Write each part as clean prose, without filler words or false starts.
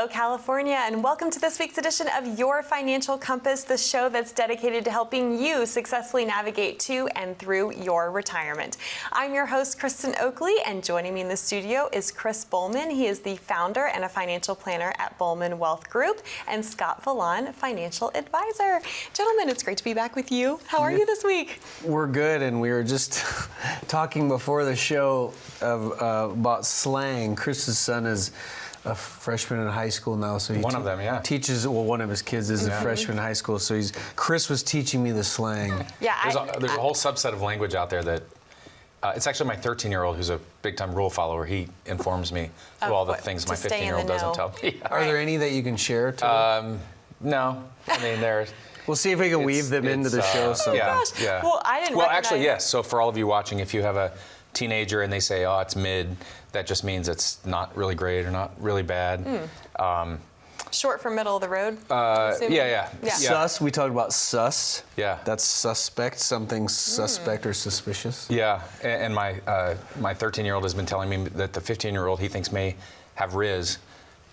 Hello, California, and welcome to this week's edition of Your Financial Compass, the show that's dedicated to helping you successfully navigate to and through your retirement. I'm your host, Kristen Oakley, and joining me in the studio is Chris Bulman. He is the founder and a financial planner at Bulman Wealth Group, and Scott Vlohan, financial advisor. Gentlemen, it's great to be back with you. How are you this week? We're good, and we were just talking before the show about slang. Chris's son is a freshman in high school now, so he teaches. Well, one of his kids is a freshman in high school, so Chris was teaching me the slang. Yeah, there's a whole subset of language out there that it's actually my 13-year-old who's a big-time rule follower. He informs me of all the things my 15-year-old doesn't tell me. Are there any that you can share? No, I mean there's. We'll see if we can weave them into the show. Oh my gosh. Yeah. Well, I didn't. Well, actually, yes. So for all of you watching, if you have a teenager and they say, "Oh, it's mid," that just means it's not really great or not really bad. Short for middle of the road? Yeah. Sus, we talked about sus. Yeah. That's suspect, something suspect or suspicious. Yeah, and my 13-year-old has been telling me that the 15-year-old he thinks may have Riz.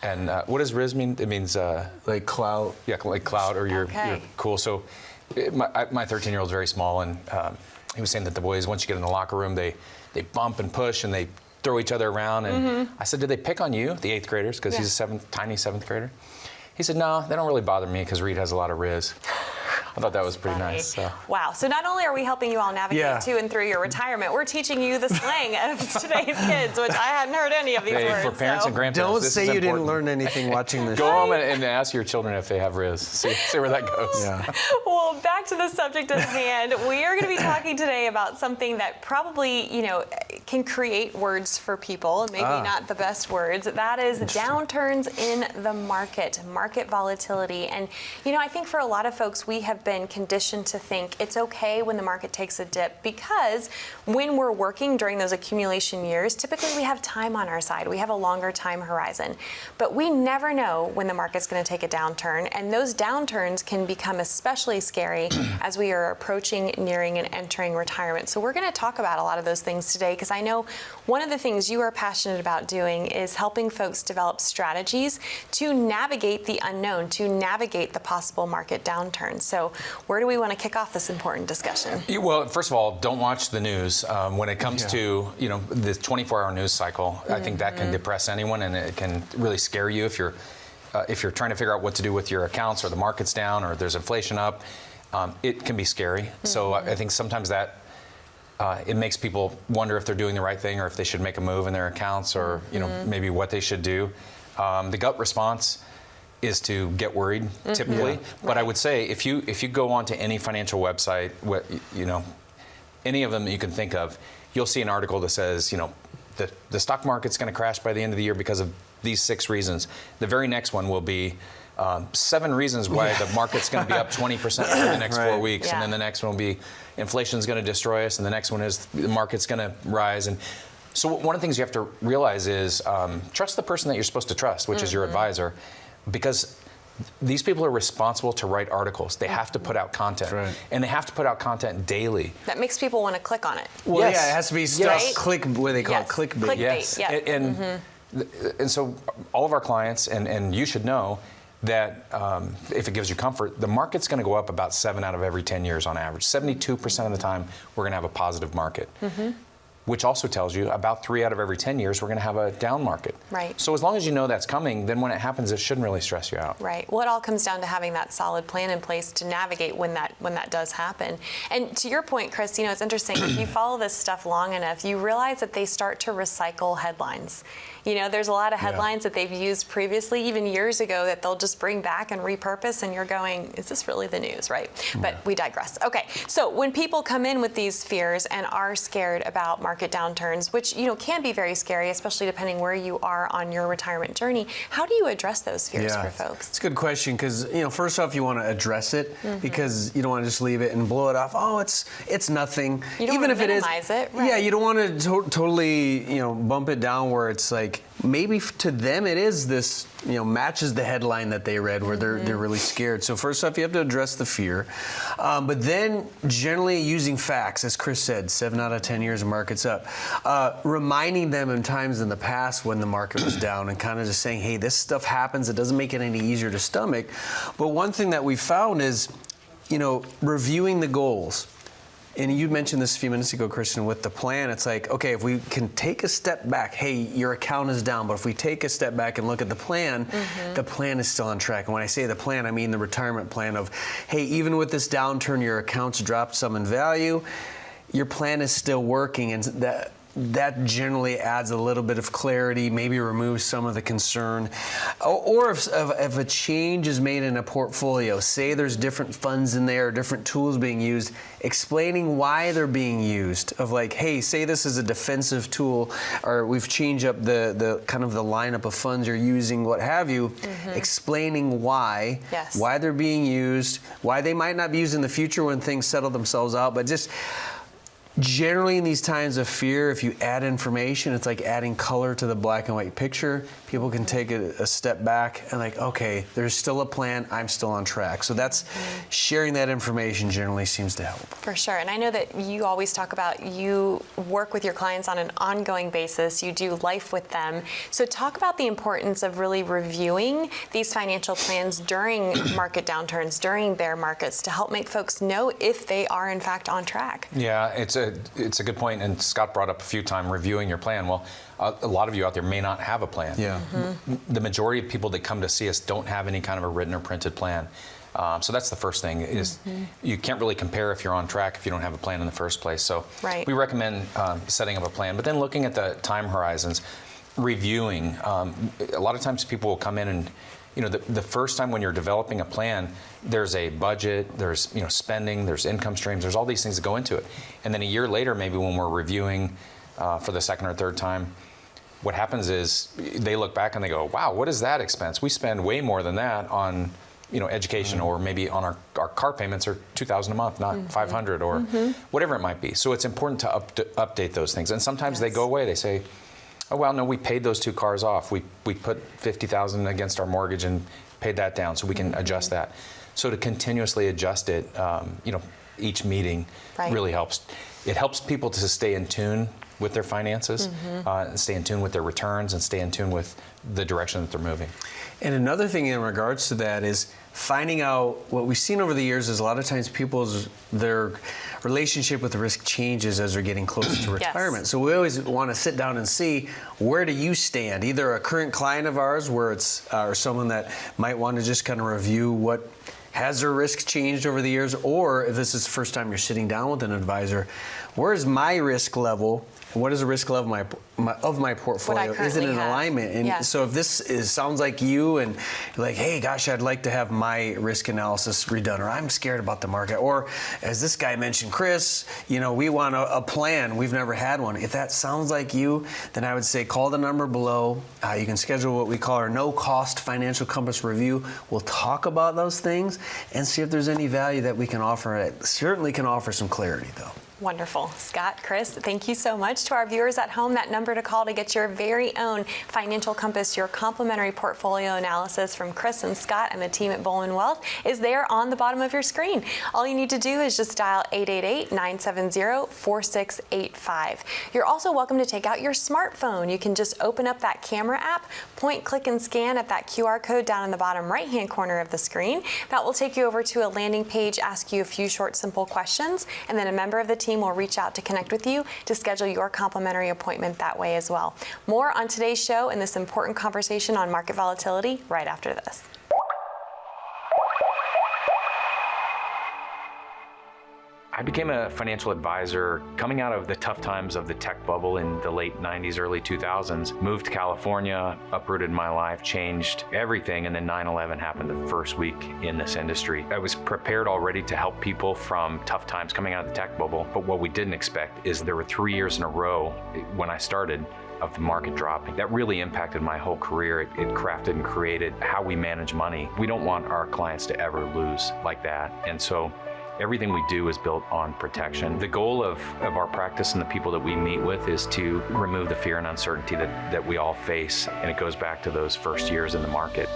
And what does Riz mean? It means like clout. Yeah, like clout, or you're cool. So my 13-year-old's very small, and he was saying that the boys, once you get in the locker room, they bump and push and they throw each other around. And I said, did they pick on you, the 8th graders? Because he's a tiny 7th grader. He said, no, they don't really bother me because Reed has a lot of Riz. I thought that was pretty nice. So. Wow. So not only are we helping you all navigate to and through your retirement, we're teaching you the slang of today's kids, which I hadn't heard any of these words. For parents and grandparents, don't say you didn't learn anything watching this. Go home and ask your children if they have Riz. See where that goes. Yeah. Well, back to the subject at hand. We are going to be talking today about something that probably, can create words for people, maybe not the best words. That is downturns in the market volatility. And, I think for a lot of folks, we have been conditioned to think it's okay when the market takes a dip, because when we're working during those accumulation years, typically we have time on our side. We have a longer time horizon. But we never know when the market's going to take a downturn, and those downturns can become especially scary as we are approaching, nearing, and entering retirement. So we're going to talk about a lot of those things today, because I know one of the things you are passionate about doing is helping folks develop strategies to navigate the unknown, to navigate the possible market downturn. So where do we want to kick off this important discussion? Well, first of all, don't watch the news. When it comes to, the 24-hour news cycle, I think that can depress anyone, and it can really scare you if you're trying to figure out what to do with your accounts, or the market's down, or there's inflation up. It can be scary. So I think sometimes that it makes people wonder if they're doing the right thing, or if they should make a move in their accounts, or maybe what they should do. The gut response is to get worried, typically. But I would say if you go onto any financial website, any of them that you can think of, you'll see an article that says, the stock market's going to crash by the end of the year because of these 6 reasons. The very next one will be 7 reasons why the market's going to be up 20% for the next 4 weeks, and then the next one will be inflation's going to destroy us, and the next one is the market's going to rise. And so one of the things you have to realize is trust the person that you're supposed to trust, which is your advisor, because these people are responsible to write articles. They have to put out content, and they have to put out content daily. That makes people want to click on it. Well, it has to be stuff what they call clickbait. Yes, and so all of our clients, and you should know that if it gives you comfort, the market's going to go up about 7 out of every 10 years on average. 72% of the time, we're going to have a positive market. Which also tells you about 3 out of every 10 years we're going to have a down market. Right. So as long as you know that's coming, then when it happens, it shouldn't really stress you out. Right. Well, it all comes down to having that solid plan in place to navigate when that does happen. And to your point, Chris, it's interesting. If you follow this stuff long enough, you realize that they start to recycle headlines. There's a lot of headlines that they've used previously, even years ago, that they'll just bring back and repurpose, and you're going, is this really the news, right? But we digress. Okay, so when people come in with these fears and are scared about market downturns, which, can be very scary, especially depending where you are on your retirement journey, how do you address those fears for folks? It's a good question, because, first off, you want to address it, because you don't want to just leave it and blow it off. Oh, it's nothing. You don't Even want to if minimize it. Right. Yeah, you don't want to totally, bump it down where it's like maybe to them it is this, matches the headline that they read where they're really scared. So first off, you have to address the fear. But then generally using facts, as Chris said, 7 out of 10 years the market's up. Reminding them in times in the past when the market was down and kind of just saying, hey, this stuff happens. It doesn't make it any easier to stomach. But one thing that we found is, reviewing the goals. And you mentioned this a few minutes ago, Kristen, with the plan. It's like, okay, if we can take a step back, hey, your account is down, but if we take a step back and look at the plan is still on track. And when I say the plan, I mean the retirement plan of, hey, even with this downturn, your account's dropped some in value, your plan is still working, and that generally adds a little bit of clarity, maybe removes some of the concern. Or if a change is made in a portfolio, say there's different funds in there, different tools being used, explaining why they're being used. Of like, hey, say this is a defensive tool, or we've changed up the kind of the lineup of funds you're using, what have you, explaining why they're being used, why they might not be used in the future when things settle themselves out, but just generally in these times of fear, if you add information, it's like adding color to the black and white picture. People can take a step back and like, okay, there's still a plan, I'm still on track. So that's sharing that information generally seems to help. For sure. And I know that you always talk about you work with your clients on an ongoing basis. You do life with them. So talk about the importance of really reviewing these financial plans during market downturns, during bear markets, to help make folks know if they are in fact on track. Yeah, it's a good point, and Scott brought up a few times reviewing your plan. Well, a lot of you out there may not have a plan. Yeah. The majority of people that come to see us don't have any kind of a written or printed plan. So that's the first thing, is you can't really compare if you're on track if you don't have a plan in the first place. So we recommend setting up a plan, but then looking at the time horizons, reviewing. A lot of times people will come in and, the first time when you're developing a plan, there's a budget, there's spending, there's income streams, there's all these things that go into it. And then a year later, maybe when we're reviewing for the second or third time, what happens is they look back and they go, wow, what is that expense? We spend way more than that on education, or maybe on our car payments are $2,000 a month, not $500 or whatever it might be. So it's important to update those things. And sometimes they go away. They say, oh, well, no, we paid those 2 cars off. We put $50,000 against our mortgage and paid that down, so we can adjust that. So to continuously adjust it, each meeting really helps. It helps people to stay in tune with their finances, stay in tune with their returns, and stay in tune with the direction that they're moving. And another thing in regards to that is finding out, what we've seen over the years is a lot of times their relationship with the risk changes as they're getting closer to retirement. So we always want to sit down and see, where do you stand? Either a current client of ours, where it's or someone that might want to just kind of review what has their risk changed over the years, or if this is the first time you're sitting down with an advisor, where is my risk level? What is the risk level of my portfolio? Is it in alignment? And so if this sounds like you, and you're like, hey, gosh, I'd like to have my risk analysis redone, or I'm scared about the market, or as this guy mentioned, Chris, we want a plan. We've never had one. If that sounds like you, then I would say call the number below. You can schedule what we call our no-cost financial compass review. We'll talk about those things and see if there's any value that we can offer. It certainly can offer some clarity, though. Wonderful. Scott, Chris, thank you so much. To our viewers at home, that number to call to get your very own Financial Compass, your complimentary portfolio analysis from Chris and Scott and the team at Bulman Wealth, is there on the bottom of your screen. All you need to do is just dial 888-970-4685. You're also welcome to take out your smartphone. You can just open up that camera app, point, click, and scan at that QR code down in the bottom right-hand corner of the screen. That will take you over to a landing page, ask you a few short, simple questions, and then a member of the team will reach out to connect with you to schedule your complimentary appointment that way as well. More on today's show and this important conversation on market volatility right after this. I became a financial advisor coming out of the tough times of the tech bubble in the late 90s, early 2000s. Moved to California, uprooted my life, changed everything, and then 9/11 happened the first week in this industry. I was prepared already to help people from tough times coming out of the tech bubble, but what we didn't expect is there were 3 years in a row when I started of the market dropping. That really impacted my whole career. It crafted and created how we manage money. We don't want our clients to ever lose like that. And so Everything we do is built on protection. The goal of our practice and the people that we meet with is to remove the fear and uncertainty that we all face, and it goes back to those first years in the market.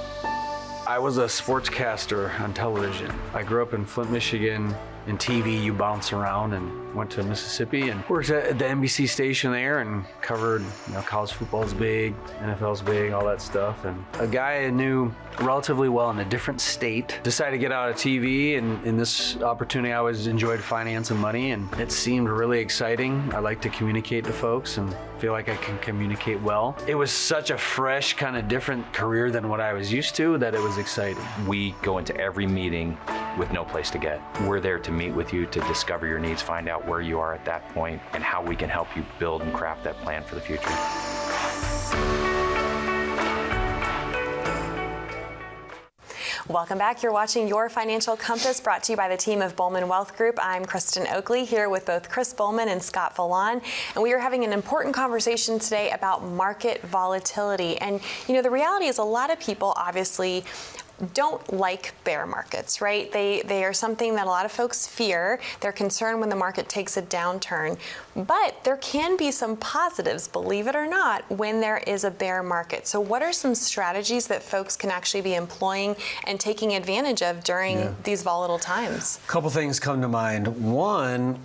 I was a sportscaster on television. I grew up in Flint, Michigan. In TV, you bounce around, and went to Mississippi and worked at the NBC station there and covered, college football's big, NFL's big, all that stuff. And a guy I knew relatively well in a different state decided to get out of TV, and in this opportunity, I always enjoyed finance and money, and it seemed really exciting. I like to communicate to folks and feel like I can communicate well. It was such a fresh, kind of different career than what I was used to that it was exciting. We go into every meeting with no place to get. We're there to meet with you, to discover your needs, find out where you are at that point, and how we can help you build and craft that plan for the future. Welcome back. You're watching Your Financial Compass, brought to you by the team of Bulman Wealth Group. I'm Kristen Oakley, here with both Chris Bulman and Scott Vlohan, and we are having an important conversation today about market volatility. And the reality is, a lot of people obviously don't like bear markets, right? They are something that a lot of folks fear. They're concerned when the market takes a downturn. But there can be some positives, believe it or not, when there is a bear market. So what are some strategies that folks can actually be employing and taking advantage of during these volatile times? A couple things come to mind. One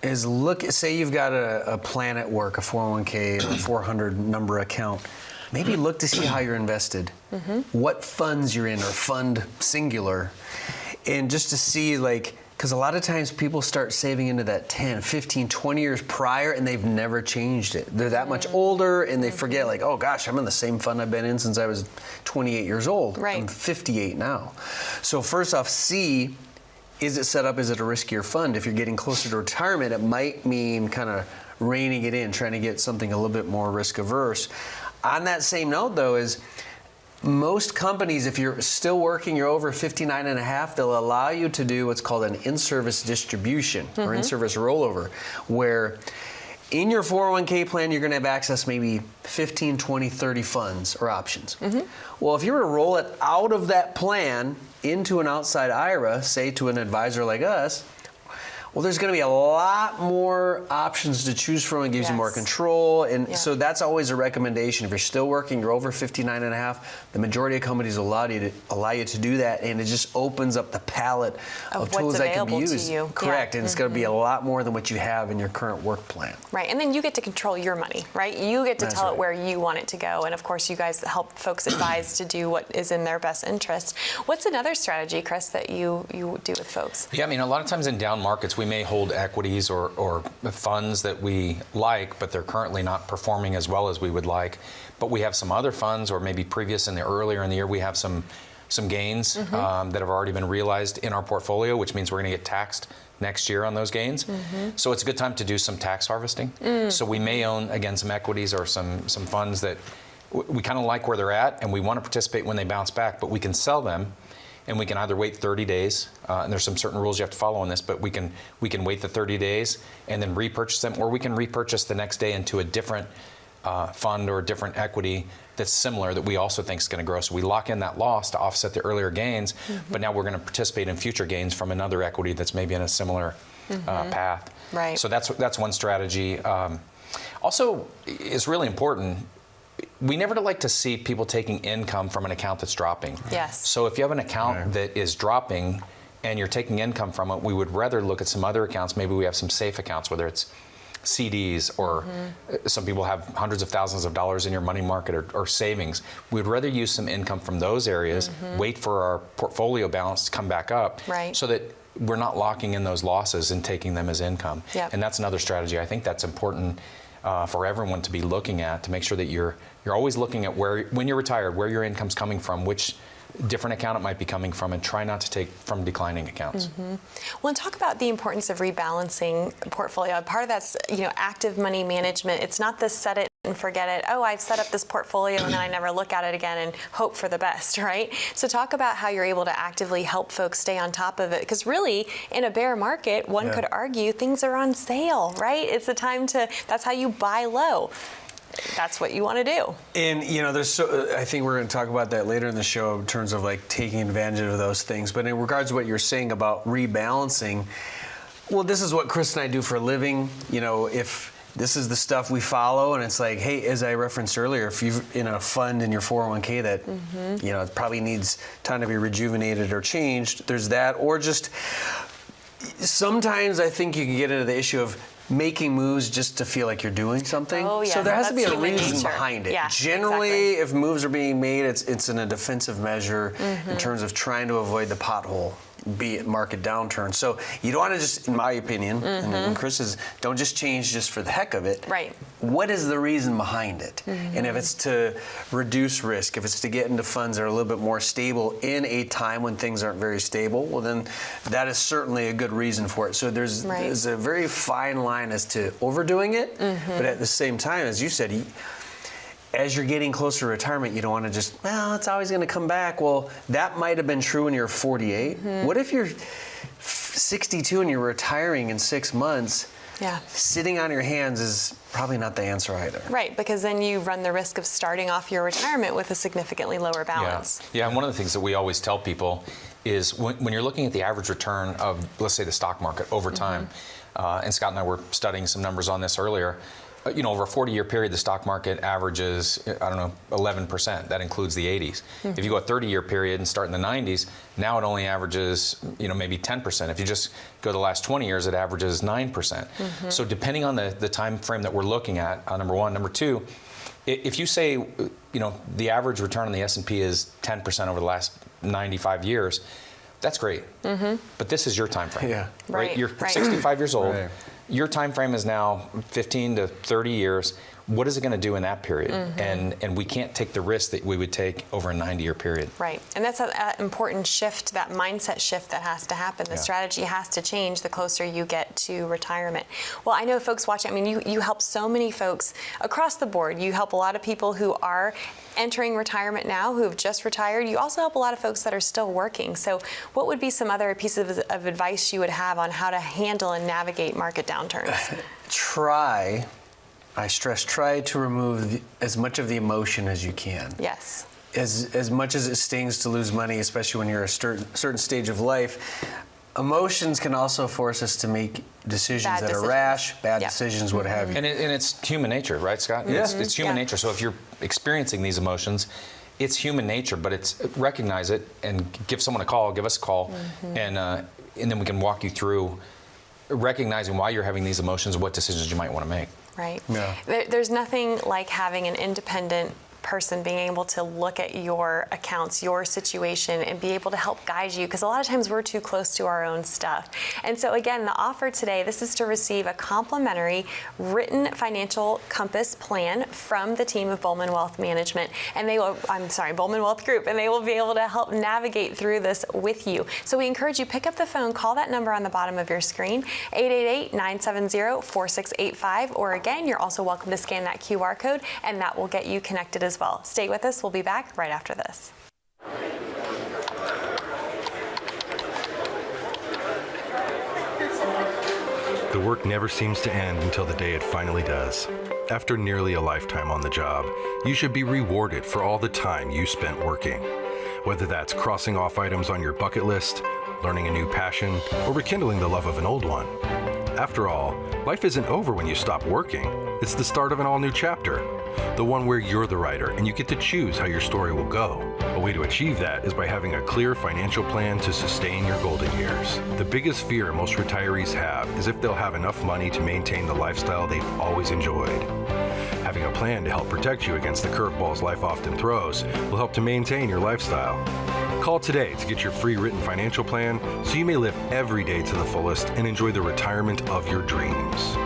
is say you've got a plan at work, a 401k, or a 400 number account. Maybe look to see how you're invested, what funds you're in, or fund singular, and just to see, because a lot of times people start saving into that 10, 15, 20 years prior, and they've never changed it. They're that much older, and they forget, oh gosh, I'm in the same fund I've been in since I was 28 years old. Right. I'm 58 now. So first off, see, is it set up, is it a riskier fund? If you're getting closer to retirement, it might mean kind of reining it in, trying to get something a little bit more risk averse. On that same note, though, is most companies, if you're still working, you're over 59 and a half, they'll allow you to do what's called an in-service distribution or in-service rollover, where in your 401k plan, you're going to have access maybe 15, 20, 30 funds or options. Well, if you were to roll it out of that plan into an outside IRA, say to an advisor like us, well, there's going to be a lot more options to choose from. It gives you more control. And so that's always a recommendation. If you're still working, you're over 59 and a half, the majority of companies allow you to do that. And it just opens up the palette of tools that can be used. To you. Correct. And it's going to be a lot more than what you have in your current work plan. Right. And then you get to control your money, right? You get to tell it where you want it to go. And of course, you guys help folks advise to do what is in their best interest. What's another strategy, Chris, that you do with folks? Yeah, a lot of times in down markets, we may hold equities or funds that we like, but they're currently not performing as well as we would like. But we have some other funds, or maybe earlier in the year, we have some gains that have already been realized in our portfolio, which means we're going to get taxed next year on those gains. So it's a good time to do some tax harvesting. So we may own, again, some equities or some funds that we kind of like where they're at, and we want to participate when they bounce back, but we can sell them. And we can either wait 30 days, and there's some certain rules you have to follow on this, but we can wait the 30 days and then repurchase them, or we can repurchase the next day into a different fund or a different equity that's similar that we also think is going to grow. So we lock in that loss to offset the earlier gains, but now we're going to participate in future gains from another equity that's maybe in a similar path. Right. So that's one strategy. Also, it's really important. We never like to see people taking income from an account that's dropping. Yes. So if you have an account that is dropping and you're taking income from it, we would rather look at some other accounts. Maybe we have some safe accounts, whether it's CDs or some people have hundreds of thousands of dollars in your money market or savings. We'd rather use some income from those areas, wait for our portfolio balance to come back up, so that we're not locking in those losses and taking them as income. Yep. And that's another strategy. I think that's important for everyone to be looking at, to make sure that you're always looking at when you're retired, where your income's coming from, which different account it might be coming from, and try not to take from declining accounts. Well, and talk about the importance of rebalancing a portfolio. Part of that's active money management. It's not this set it and forget it. Oh, I've set up this portfolio and then I never look at it again and hope for the best, right? So talk about how you're able to actively help folks stay on top of it, because really in a bear market, one could argue things are on sale, right? It's a time that's how you buy low. that's what you want to do. And I think we're going to talk about that later in the show in terms of like taking advantage of those things. But in regards to what you're saying about rebalancing, well, this is what Chris and I do for a living. If this is the stuff we follow, and it's like, hey, as I referenced earlier, if you're in a fund in your 401k that, it probably needs time to be rejuvenated or changed, there's that. Or just sometimes I think you can get into the issue of making moves just to feel like you're doing something. Oh, yeah. So there has to be a That's human reason nature. behind it. Yeah, Generally, exactly. if moves are being made, it's in a defensive measure in terms of trying to avoid the pothole, be it market downturn. So you don't want to just, in my opinion, and Chris's, don't just change just for the heck of it. Right. What is the reason behind it? And if it's to reduce risk, if it's to get into funds that are a little bit more stable in a time when things aren't very stable, well then that is certainly a good reason for it. So there's a very fine line as to overdoing it, but at the same time, as you said, as you're getting closer to retirement, you don't want to just, it's always going to come back. Well, that might have been true when you're 48. What if you're 62 and you're retiring in 6 months? Yeah. Sitting on your hands is probably not the answer either. Right, because then you run the risk of starting off your retirement with a significantly lower balance. Yeah, and one of the things that we always tell people is when you're looking at the average return of, let's say, the stock market over time, and Scott and I were studying some numbers on this earlier, over a 40-year period, the stock market averages, 11%. That includes the 80s. If you go a 30-year period and start in the 90s, now it only averages, maybe 10%. If you just go the last 20 years, it averages 9%. So depending on the time frame that we're looking at, number one. Number two, if you say, the average return on the S&P is 10% over the last 95 years, that's great. But this is your time frame. Yeah. Right? You're 65 years old. Right. Your time frame is now 15 to 30 years. What is it going to do in that period? And we can't take the risk that we would take over a 90-year period. Right. And that's an important shift, that mindset shift that has to happen. The strategy has to change the closer you get to retirement. Well, I know folks watching, you help so many folks across the board. You help a lot of people who are entering retirement now, who have just retired. You also help a lot of folks that are still working. So what would be some other pieces of advice you would have on how to handle and navigate market downturns? I stress, try to remove as much of the emotion as you can. Yes. As much as it stings to lose money, especially when you're a certain stage of life, emotions can also force us to make decisions that are rash, bad decisions, what have you. And it's human nature, right, Scott? Yeah. It's human nature. So if you're experiencing these emotions, it's human nature, but recognize it and give someone a call, give us a call, and then we can walk you through recognizing why you're having these emotions, what decisions you might want to make. Right. Yeah. There's nothing like having an independent person being able to look at your accounts, your situation, and be able to help guide you, because a lot of times we're too close to our own stuff. And so again, the offer today, this is to receive a complimentary written financial compass plan from the team of Bulman Wealth Management, and Bulman Wealth Group, and they will be able to help navigate through this with you. So we encourage you, pick up the phone, call that number on the bottom of your screen, 888-970-4685, or again, you're also welcome to scan that QR code, and that will get you connected as well. Stay with us. We'll be back right after this. The work never seems to end until the day it finally does. After nearly a lifetime on the job, you should be rewarded for all the time you spent working. Whether that's crossing off items on your bucket list, learning a new passion, or rekindling the love of an old one. After all, life isn't over when you stop working. It's the start of an all-new chapter. The one where you're the writer and you get to choose how your story will go. A way to achieve that is by having a clear financial plan to sustain your golden years. The biggest fear most retirees have is if they'll have enough money to maintain the lifestyle they've always enjoyed. Having a plan to help protect you against the curveballs life often throws will help to maintain your lifestyle. Call today to get your free written financial plan so you may live every day to the fullest and enjoy the retirement of your dreams.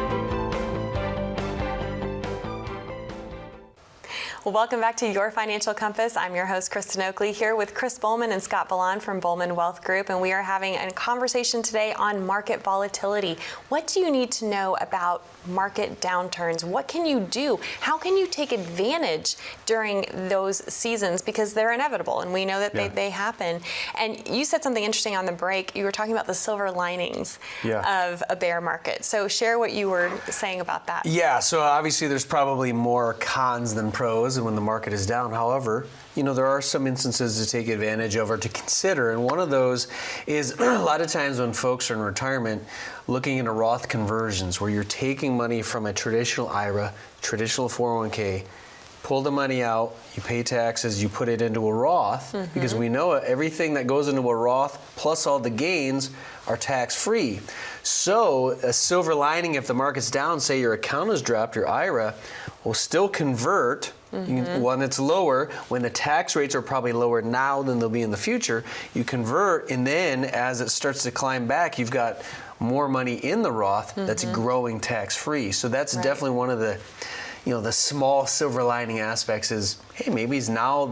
Well, welcome back to Your Financial Compass. I'm your host, Kristen Oakley, here with Chris Bulman and Scott Vlohan from Bulman Wealth Group, and we are having a conversation today on market volatility. What do you need to know about market downturns? What can you do? How can you take advantage during those seasons? Because they're inevitable, and we know that they happen. And you said something interesting on the break. You were talking about the silver linings of a bear market. So share what you were saying about that. Yeah, so obviously there's probably more cons than pros when the market is down. However, there are some instances to take advantage of or to consider, and one of those is a lot of times when folks are in retirement looking into Roth conversions, where you're taking money from a traditional IRA, traditional 401k, pull the money out, you pay taxes, you put it into a Roth, because we know everything that goes into a Roth plus all the gains are tax-free. So a silver lining, if the market's down, say your account has dropped, your IRA will still convert when it's lower, when the tax rates are probably lower now than they'll be in the future. You convert, and then as it starts to climb back, you've got more money in the Roth that's growing tax-free. So that's definitely one of the the small silver lining aspects is, hey, maybe now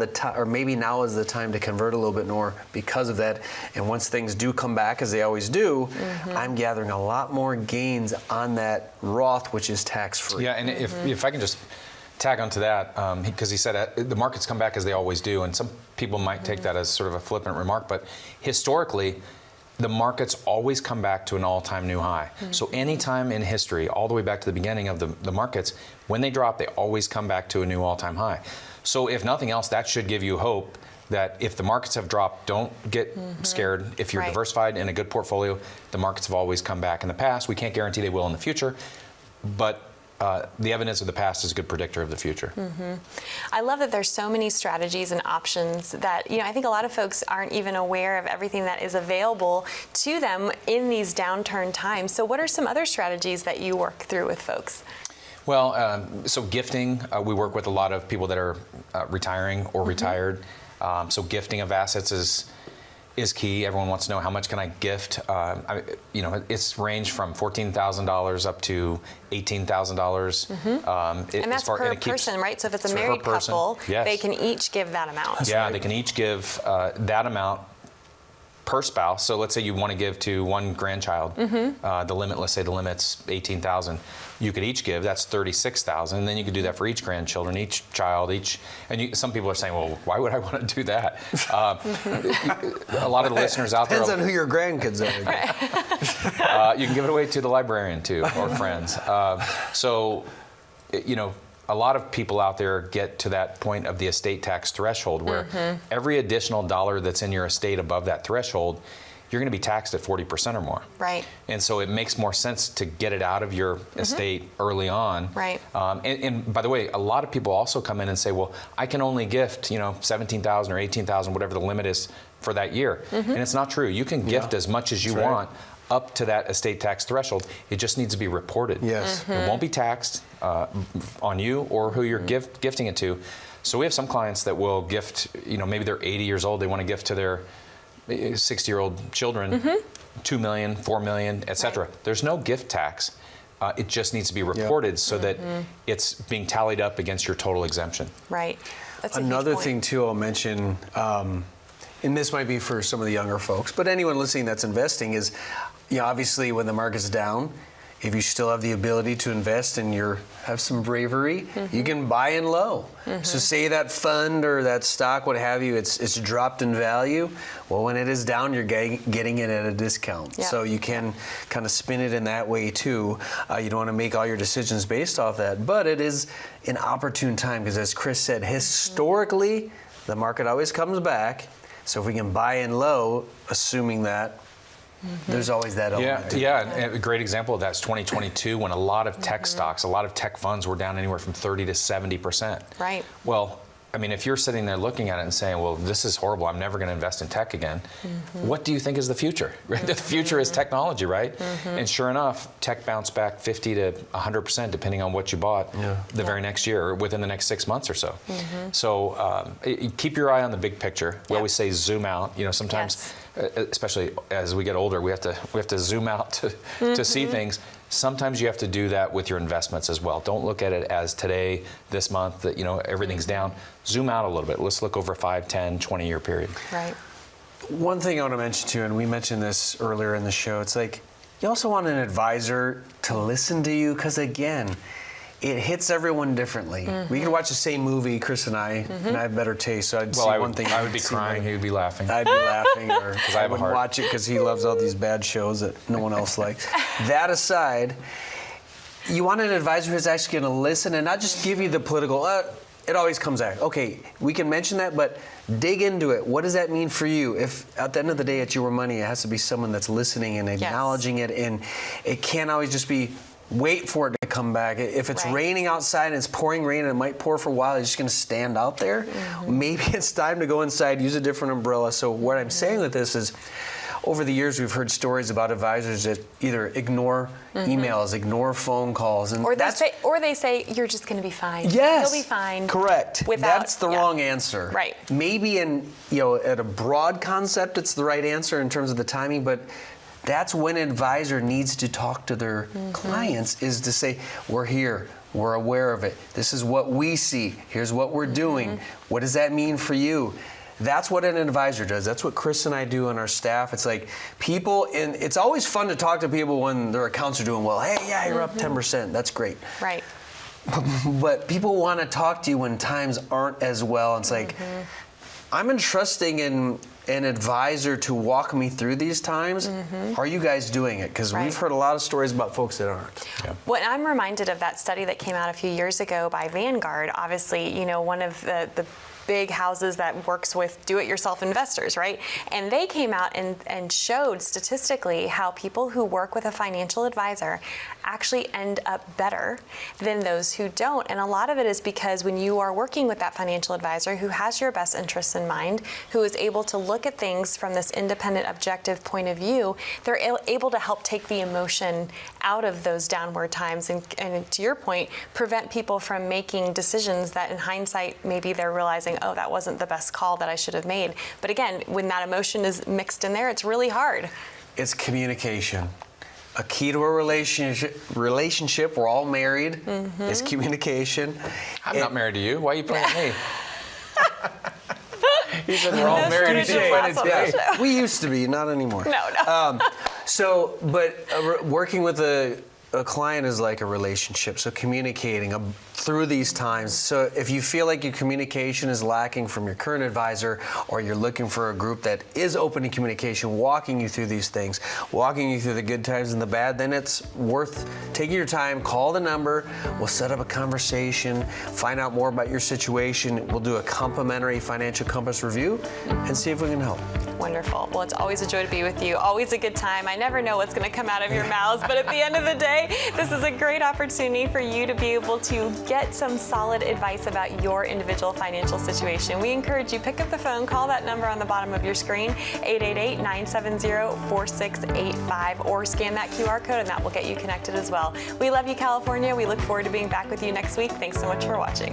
is the time to convert a little bit more because of that. And once things do come back, as they always do, I'm gathering a lot more gains on that Roth, which is tax-free. Yeah, and if I can just tag onto that, because he said the markets come back as they always do, and some people might take that as sort of a flippant remark, but historically, the markets always come back to an all-time new high. So anytime in history, all the way back to the beginning of the markets, when they drop, they always come back to a new all-time high. So if nothing else, that should give you hope that if the markets have dropped, don't get scared. If you're diversified in a good portfolio, the markets have always come back in the past. We can't guarantee they will in the future, but the evidence of the past is a good predictor of the future. I love that there's so many strategies and options that, I think a lot of folks aren't even aware of everything that is available to them in these downturn times. So what are some other strategies that you work through with folks? Well, so gifting, we work with a lot of people that are retiring or retired. So gifting of assets is key. Everyone wants to know, how much can I gift? It's ranged from $14,000 up to $18,000. And that's per person, right? So if it's a married couple, they can each give that amount. They can each give that amount per spouse. So let's say you want to give to one grandchild. Let's say the limit's $18,000. You could each give, that's $36,000, and then you could do that for each grandchildren, each child, some people are saying, well, why would I want to do that? A lot of the listeners out there. Depends on who your grandkids are. You can give it away to the librarian too, or friends. A lot of people out there get to that point of the estate tax threshold where every additional dollar that's in your estate above that threshold, you're going to be taxed at 40% or more. Right. And so it makes more sense to get it out of your estate early on. Right. And by the way, a lot of people also come in and say, well, I can only gift, $17,000 or $18,000, whatever the limit is for that year. And it's not true. You can gift as much as you want up to that estate tax threshold. It just needs to be reported. Yes. It won't be taxed on you or who you're gifting it to. So we have some clients that will gift, maybe they're 80 years old, they want to gift to their 60-year-old children, $2 million, $4 million, etc. There's no gift tax. It just needs to be reported so that it's being tallied up against your total exemption. Right. That's another thing too I'll mention, and this might be for some of the younger folks, but anyone listening that's investing is, obviously when the market's down, if you still have the ability to invest and have some bravery, you can buy in low. So say that fund or that stock, what have you, it's dropped in value. Well, when it is down, you're getting it at a discount. So you can kind of spin it in that way too. You don't want to make all your decisions based off that, but it is an opportune time because, as Chris said, historically, the market always comes back. So if we can buy in low, assuming that, there's always that element. And a great example of that is 2022 when a lot of tech stocks, a lot of tech funds were down anywhere from 30 to 70%. Right. Well, if you're sitting there looking at it and saying, well, this is horrible, I'm never going to invest in tech again, what do you think is the future? The future is technology, right? And sure enough, tech bounced back 50 to 100% depending on what you bought the very next year or within the next 6 months or so. So keep your eye on the big picture. We always say zoom out. Sometimes, especially as we get older, we have to zoom out to see things. Sometimes you have to do that with your investments as well. Don't look at it as today, this month, that everything's down. Zoom out a little bit. Let's look over a 5, 10, 20-year period. Right. One thing I want to mention too, and we mentioned this earlier in the show, it's like you also want an advisor to listen to you, because again, it hits everyone differently. We can watch the same movie, Chris and I, and I have better taste, so I'd see one thing. I would be crying, he would be laughing. I'd be laughing, or because I wouldn't watch it because he loves all these bad shows that no one else likes. That aside, you want an advisor who's actually going to listen and not just give you the political, it always comes back. Okay, we can mention that, but dig into it. What does that mean for you? If at the end of the day it's your money, it has to be someone that's listening and acknowledging it, and it can't always just be wait for it to come back. If it's raining outside and it's pouring rain and it might pour for a while, you're just going to stand out there. Maybe it's time to go inside, use a different umbrella. So what I'm saying with this is, over the years, we've heard stories about advisors that either ignore emails, ignore phone calls, and or they say you're just going to be fine. Yes, you'll be fine. Correct. That's the wrong answer. Right. Maybe at a broad concept, it's the right answer in terms of the timing, but that's when an advisor needs to talk to their clients, is to say, we're here, we're aware of it, this is what we see, here's what we're doing, what does that mean for you? That's what an advisor does. That's what Chris and I do on our staff. It's like people, and it's always fun to talk to people when their accounts are doing well. Hey, yeah, you're up 10%, that's great. Right. But people want to talk to you when times aren't as well. It's like, I'm entrusting in an advisor to walk me through these times. Are you guys doing it? Because we've heard a lot of stories about folks that aren't. Well, I'm reminded of that study that came out a few years ago by Vanguard. Obviously, one of the big houses that works with do-it-yourself investors, right? And they came out and showed statistically how people who work with a financial advisor actually end up better than those who don't. And a lot of it is because when you are working with that financial advisor who has your best interests in mind, who is able to look at things from this independent, objective point of view, they're able to help take the emotion out of those downward times and to your point, prevent people from making decisions that in hindsight, maybe they're realizing, oh, that wasn't the best call that I should have made. But again, when that emotion is mixed in there, it's really hard. It's communication. A key to a relationship, we're all married, is communication. I'm not married to you. Why are you playing me? You said we're all married today. We used to be, not anymore. No. But working with a client is like a relationship, so communicating through these times. So if you feel like your communication is lacking from your current advisor, or you're looking for a group that is open to communication, walking you through these things, walking you through the good times and the bad, then it's worth taking your time. Call the number. We'll set up a conversation, find out more about your situation. We'll do a complimentary financial compass review and see if we can help. Wonderful. Well, it's always a joy to be with you. Always a good time. I never know what's going to come out of your mouths, but at the end of the day, this is a great opportunity for you to be able to get some solid advice about your individual financial situation. We encourage you, pick up the phone, call that number on the bottom of your screen, 888-970-4685, or scan that QR code and that will get you connected as well. We love you, California. We look forward to being back with you next week. Thanks so much for watching.